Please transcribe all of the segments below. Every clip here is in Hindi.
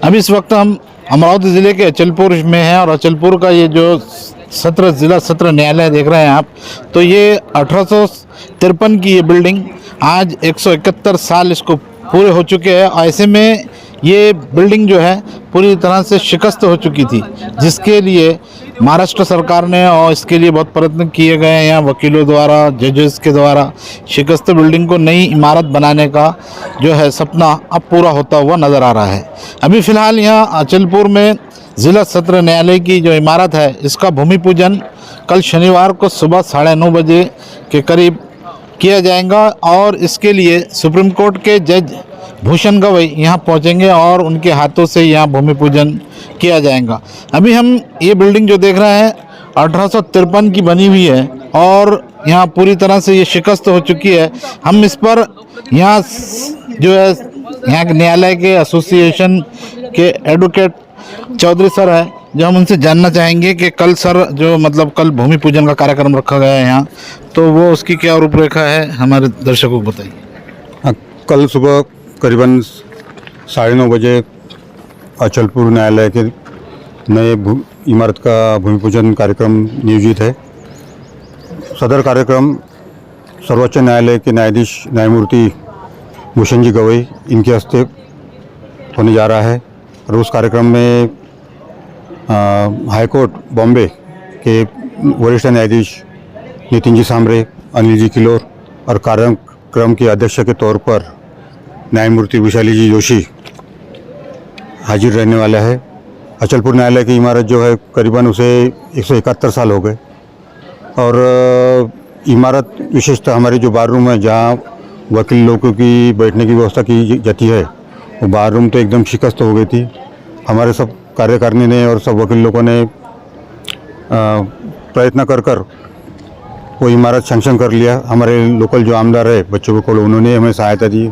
अभी इस वक्त हम अमरावती ज़िले के अचलपुर में हैं और अचलपुर का ये जो जिला सत्र न्यायालय देख रहे हैं आप, तो ये 1853 की ये बिल्डिंग आज 171 साल इसको पूरे हो चुके हैं। ऐसे में ये बिल्डिंग जो है पूरी तरह से शिकस्त हो चुकी थी, जिसके लिए महाराष्ट्र सरकार ने और इसके लिए बहुत प्रयत्न किए गए हैं यहाँ वकीलों द्वारा, जजेस के द्वारा। शिकस्त बिल्डिंग को नई इमारत बनाने का जो है सपना अब पूरा होता हुआ नज़र आ रहा है। अभी फ़िलहाल यहाँ अचलपुर में ज़िला सत्र न्यायालय की जो इमारत है, इसका भूमि पूजन कल शनिवार को सुबह 9:30 बजे के करीब किया जाएगा और इसके लिए सुप्रीम कोर्ट के जज भूषण गवई यहाँ पहुँचेंगे और उनके हाथों से यहाँ भूमि पूजन किया जाएगा। अभी हम ये बिल्डिंग जो देख रहे हैं 1853 की बनी हुई है और यहाँ पूरी तरह से ये शिकस्त हो चुकी है। हम इस पर यहाँ जो है यहाँ के न्यायालय के एसोसिएशन के एडवोकेट चौधरी सर है, जो हम उनसे जानना चाहेंगे कि कल सर जो मतलब कल भूमि पूजन का कार्यक्रम रखा गया है यहाँ, तो वो उसकी क्या रूपरेखा है हमारे दर्शकों को बताइए। कल सुबह करीबन 9:30 बजे अचलपुर न्यायालय के नए इमारत का भूमि पूजन कार्यक्रम नियोजित है। सदर कार्यक्रम सर्वोच्च न्यायालय के न्यायाधीश न्यायमूर्ति भूषण जी गवई इनके हस्ते होने जा रहा है और उस कार्यक्रम में हाईकोर्ट बॉम्बे के वरिष्ठ न्यायाधीश नितिन जी सांबरे, अनिल जी किलोर और कार्यक्रम के अध्यक्ष के तौर पर न्यायमूर्ति विशाली जी जोशी हाजिर रहने वाला है। अचलपुर न्यायालय की इमारत जो है करीबन उसे 171 साल हो गए और इमारत विशेषतः हमारी जो बार रूम है, जहाँ वकील लोगों की बैठने की व्यवस्था की जाती है, वो बार रूम तो एकदम शिकस्त हो गई थी। हमारे सब कार्यकारिणी ने और सब वकील लोगों ने प्रयत्न कर वो इमारत सैंक्शन कर लिया। हमारे लोकल जो आमदार है बच्चों को, उन्होंने हमें सहायता दी।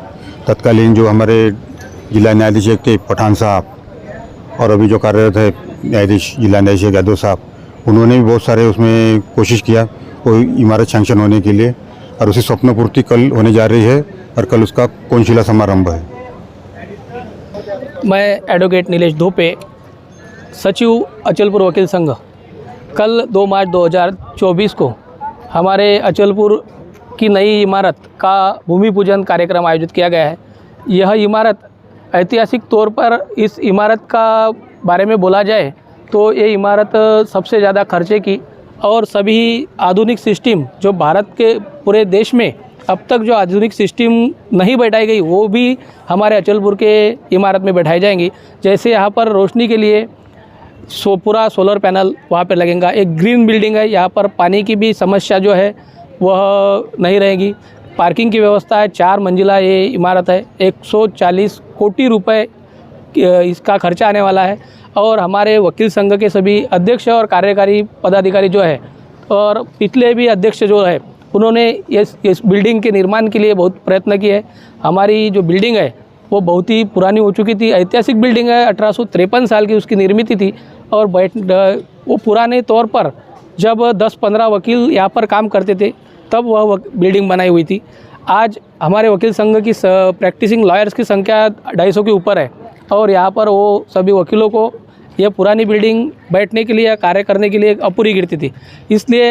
तत्कालीन जो हमारे जिला न्यायाधीश थे पठान साहब और अभी जो कार्यरत है न्यायाधीश जिला न्यायाधीश यादव साहब, उन्होंने भी बहुत सारे उसमें कोशिश किया वो इमारत सैंक्शन होने के लिए और उसी स्वप्न पूर्ति कल होने जा रही है और कल उसका कोनशिला समारंभ है। मैं एडवोकेट नीलेश धोपे, सचिव अचलपुर वकील संघ। कल 2 मार्च 2024 को हमारे अचलपुर की नई इमारत का भूमि पूजन कार्यक्रम आयोजित किया गया है। यह इमारत ऐतिहासिक तौर पर इस इमारत का बारे में बोला जाए तो ये इमारत सबसे ज़्यादा खर्चे की और सभी आधुनिक सिस्टम जो भारत के पूरे देश में अब तक जो आधुनिक सिस्टम नहीं बैठाई गई, वो भी हमारे अचलपुर के इमारत में बैठाई जाएंगी। जैसे यहाँ पर रोशनी के लिए पूरा सोलर पैनल वहाँ पर लगेगा। एक ग्रीन बिल्डिंग है, यहाँ पर पानी की भी समस्या जो है वह नहीं रहेगी। पार्किंग की व्यवस्था है। 4 मंजिला ये इमारत है। 140 कोटि रुपए इसका खर्चा आने वाला है और हमारे वकील संघ के सभी अध्यक्ष और कार्यकारी पदाधिकारी जो है और पिछले भी अध्यक्ष जो है, उन्होंने इस बिल्डिंग के निर्माण के लिए बहुत प्रयत्न किए। हमारी जो बिल्डिंग है वो बहुत ही पुरानी हो चुकी थी, ऐतिहासिक बिल्डिंग है। 1853 साल की उसकी निर्मित थी और वो पुराने तौर पर जब 10-15 वकील यहाँ पर काम करते थे तब वह बिल्डिंग बनाई हुई थी। आज हमारे वकील संघ की प्रैक्टिसिंग लॉयर्स की संख्या 250 के ऊपर है और यहाँ पर वो सभी वकीलों को यह पुरानी बिल्डिंग बैठने के लिए, कार्य करने के लिए अपूरी गिरती थी। इसलिए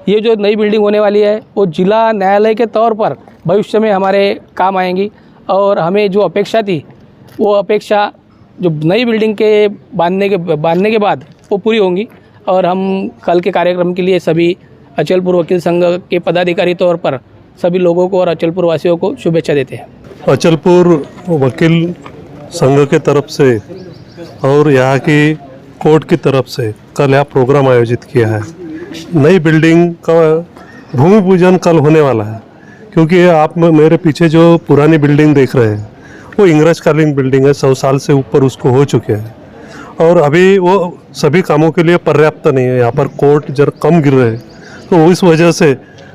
ये जो नई बिल्डिंग होने वाली है वो जिला न्यायालय के तौर पर भविष्य में हमारे काम आएंगी और हमें जो अपेक्षा थी वो अपेक्षा जो नई बिल्डिंग के बांधने के बाद वो पूरी होंगी और हम कल के कार्यक्रम के लिए सभी अचलपुर वकील संघ के पदाधिकारी तौर पर सभी लोगों को और अचलपुर वासियों को शुभेच्छा देते हैं। अचलपुर वकील संघ के तरफ से और यहाँ की कोर्ट की तरफ से कल यहाँ प्रोग्राम आयोजित किया है। नई बिल्डिंग का भूमि पूजन कल होने वाला है, क्योंकि आप मेरे पीछे जो पुरानी बिल्डिंग देख रहे हैं वो इंग्रजकालीन बिल्डिंग है। 100 साल से ऊपर उसको हो चुके हैं और अभी वो सभी कामों के लिए पर्याप्त नहीं है। यहाँ पर कोर्ट जरा कम गिर रहे हैं, तो इस वजह से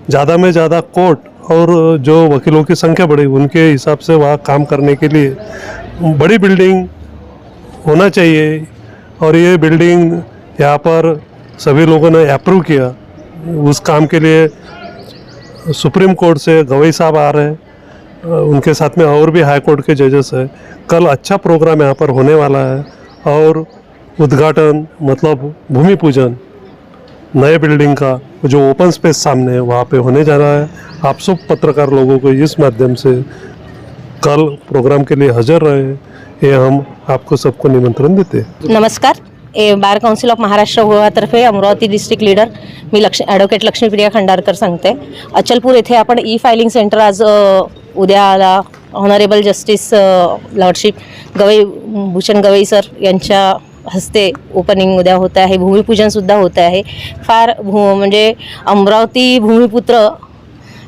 ज़्यादा में ज़्यादा कोर्ट और जो वकीलों की संख्या बढ़ी उनके हिसाब से वहाँ काम करने के लिए बड़ी बिल्डिंग होना चाहिए। और ये बिल्डिंग यहाँ पर सभी लोगों ने अप्रूव किया। उस काम के लिए सुप्रीम कोर्ट से गवई साहब आ रहे हैं उनके साथ में और भी हाई कोर्ट के जजेस हैं। कल अच्छा प्रोग्राम यहाँ पर होने वाला है और उद्घाटन मतलब भूमि पूजन नए बिल्डिंग का जो ओपन स्पेस सामने है वहाँ पे होने जा रहा है। आप सब पत्रकार लोगों को इस माध्यम से कल प्रोग्राम के लिए हाजिर रहे ये हम आपको सबको निमंत्रण देते हैं। नमस्कार. बार काउन्सिल ऑफ महाराष्ट्र गोवातर्फे अमरावती डिस्ट्रिक्ट लीडर मी ॲडव्होकेट लक्ष्मीप्रिया खंडारकर सांगते. अचलपूर येथे आपण ई फायलिंग सेंटर आज उद्याला honourable justice lordship Gavai Bhushan Gavai sir यांच्या हस्ते ओपनिंग उद्या होत आहे. भूमिपूजनसुद्धा होत आहे. फार म्हणजे अमरावती भूमिपुत्र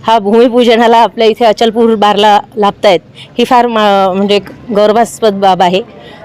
हा भूमिपूजनाला आपल्या इथे अचलपूर बारला लाभत आहेत ही फार म्हणजे गौरवास्पद बाब आहे.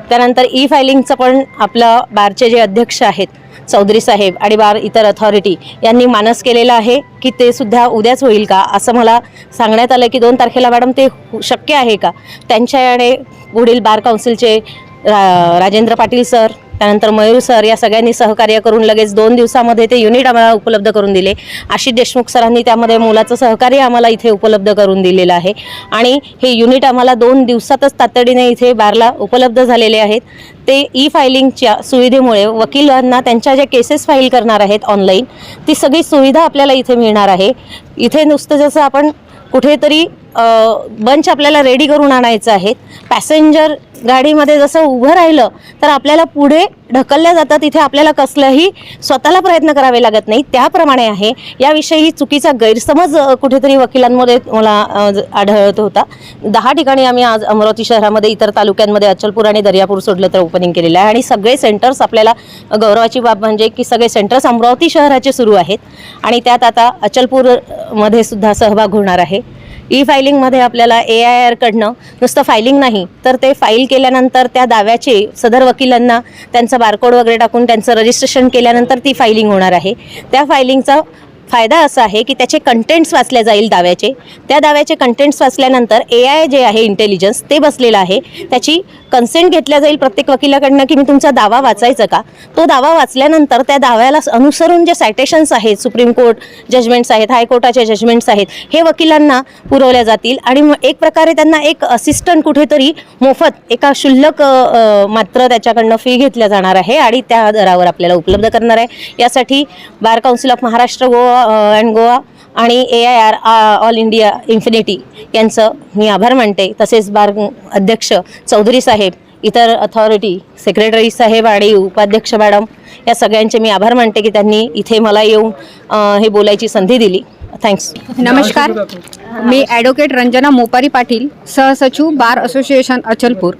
त्यानंतर ई फायलिंगचं पण आपलं बारचे जे अध्यक्ष आहेत चौधरी साहेब आणि बार इतर अथॉरिटी यांनी मानस केलेलं आहे की ते सुद्धा उद्याच होईल का असं मला सांगण्यात आलं की 2 तारखेला मॅडम ते शक्य आहे का. त्यांच्याकडे पुढील बार काउन्सिलचे राजेंद्र पाटील सर त्यानंतर मयूर सर या सगळ्यांनी सहकार्य करून लगेच 2 दिवसामध्ये ते युनिट आम्हाला उपलब्ध करून दिले. आशिष देशमुख सरांनी त्यामध्ये मोलाचं सहकार्य आम्हाला इथे उपलब्ध करून दिलेलं आहे आणि हे युनिट आम्हाला 2 दिवसातच तातडीने इथे बारला उपलब्ध झालेले आहेत. ते ई फायलिंगच्या सुविधेमुळे वकिलांना त्यांच्या ज्या केसेस फाईल करणार आहेत ऑनलाईन ती सगळी सुविधा आपल्याला इथे मिळणार आहे. इथे नुसतं जसं आपण कुठेतरी बंच आपल्याला रेडी करून आणायचं आहे. पॅसेंजर गाडीमध्ये जसं उभं राहिलं तर आपल्याला पुढे ढकलल्या जातात. इथे आपल्याला कसलाही स्वतःला प्रयत्न करावे लागत नाही त्याप्रमाणे आहे. याविषयी चुकीचा गैरसमज कुठेतरी वकिलांमध्ये मला आढळत होता. 10 ठिकाणी आम्ही आज अमरावती शहरामध्ये इतर तालुक्यांमध्ये अचलपूर आणि दर्यापूर सोडलं तर ओपनिंग केलेलं आहे आणि सगळे सेंटर्स आपल्याला गौरवाची बाब म्हणजे की सगळे सेंटर्स अमरावती शहराचे सुरू आहेत आणि त्यात आता अचलपूरमध्ये सुद्धा सहभाग होणार आहे. ई फायलिंगमध्ये आपल्याला AIR कडनं नुसतं फायलिंग नाही तर ते फाईल केल्यानंतर त्या दाव्याचे सदर वकिलांना त्यांचा बारकोड वगैरे टाकून त्यांचं रजिस्ट्रेशन केल्यानंतर ती फायलिंग होणार आहे. त्या फायलिंगचा फायदा असा आहे की त्याचे कंटेंट्स वाचले जाईल दाव्याचे. त्या दाव्याचे कंटेंट्स वाचल्यानंतर AI जे आहे इंटेलिजन्स ते बसलेलं आहे. त्याची कन्सेंट घेतल्या जाईल प्रत्येक वकिलाकडनं की मी तुमचा दावा वाचायचा का. तो दावा वाचल्यानंतर त्या दाव्याला अनुसरून जे सायटेशन्स आहेत सुप्रीम कोर्ट जजमेंट्स आहेत हायकोर्टाचे जजमेंट्स आहेत हे वकिलांना पुरवल्या जातील आणि एक प्रकारे त्यांना एक असिस्टंट कुठेतरी मोफत एका शुल्लक मात्र त्याच्याकडनं फी घेतल्या जाणार आहे आणि त्या दरावर आपल्याला उपलब्ध करणार आहे. यासाठी बार council of Maharashtra Goa and Goa आणि AIR ऑल इंडिया इन्फिनिटी यांचं मी आभार मानते. तसेच बार अध्यक्ष चौधरी साहेब इतर अथॉरिटी सेक्रेटरी साहेब आणि उपाध्यक्ष मॅडम या सगळ्यांचे मी आभार मानते की त्यांनी इथे मला येऊन हे बोलायची संधी दिली. थँक्स. नमस्कार. मी ॲडव्होकेट रंजना मोपारी पाटील सहसचिव बार असोसिएशन अचलपूर.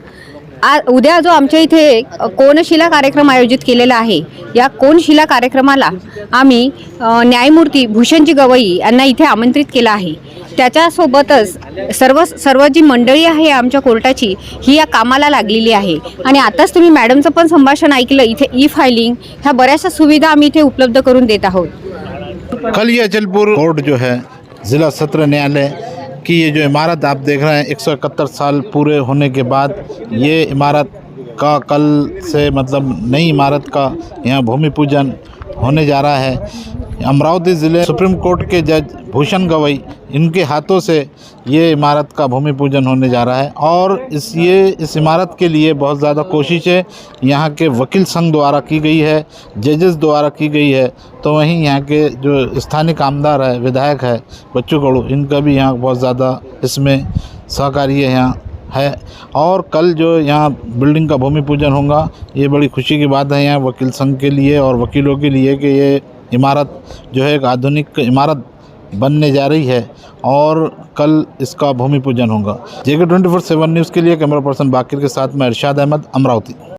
उद्या जो आमच्या इथे कोनशिला कार्यक्रम आयोजित केलेला आहे या कोनशिला कार्यक्रमाला आम्ही न्यायमूर्ती भूषणजी गवई यांना इथे आमंत्रित केलं आहे. त्याच्यासोबतच सर्व जी मंडळी आहे आमच्या कोर्टाची ही या कामाला लागलेली आहे आणि आताच तुम्ही मॅडमचं पण संभाषण ऐकलं. इथे ई फायलिंग ह्या बऱ्याचशा सुविधा आम्ही इथे उपलब्ध करून देत आहोत. कल ये अचलपुर कोर्ट जो है ज़िला सत्र न्यायालय की ये जो इमारत आप देख रहे हैं 171 साल पूरे होने के बाद ये इमारत का कल से मतलब नई इमारत का यहाँ भूमि पूजन होने जा रहा है. अमरावती ज़िले सुप्रीम कोर्ट के जज भूषण गवई इनके हाथों से ये इमारत का भूमि पूजन होने जा रहा है और इस इमारत के लिए बहुत ज़्यादा कोशिशें यहाँ के वकील संघ द्वारा की गई है, जजेस द्वारा की गई है. तो वहीं यहाँ के जो स्थानीय आमदार है विधायक है बच्चू कडू इनका भी यहाँ बहुत ज़्यादा इसमें सहकार्य यहाँ है. और कल जो यहाँ बिल्डिंग का भूमि पूजन होगा ये बड़ी खुशी की बात है यहाँ वकील संघ के लिए और वकीलों के लिए कि ये इमारत जो है एक आधुनिक इमारत बनने जा रही है और कल इसका भूमि पूजन होगा. JK 24/7 न्यूज़ के लिए कैमरा पर्सन बाकिर के साथ मैं इरशाद अहमद, अमरावती.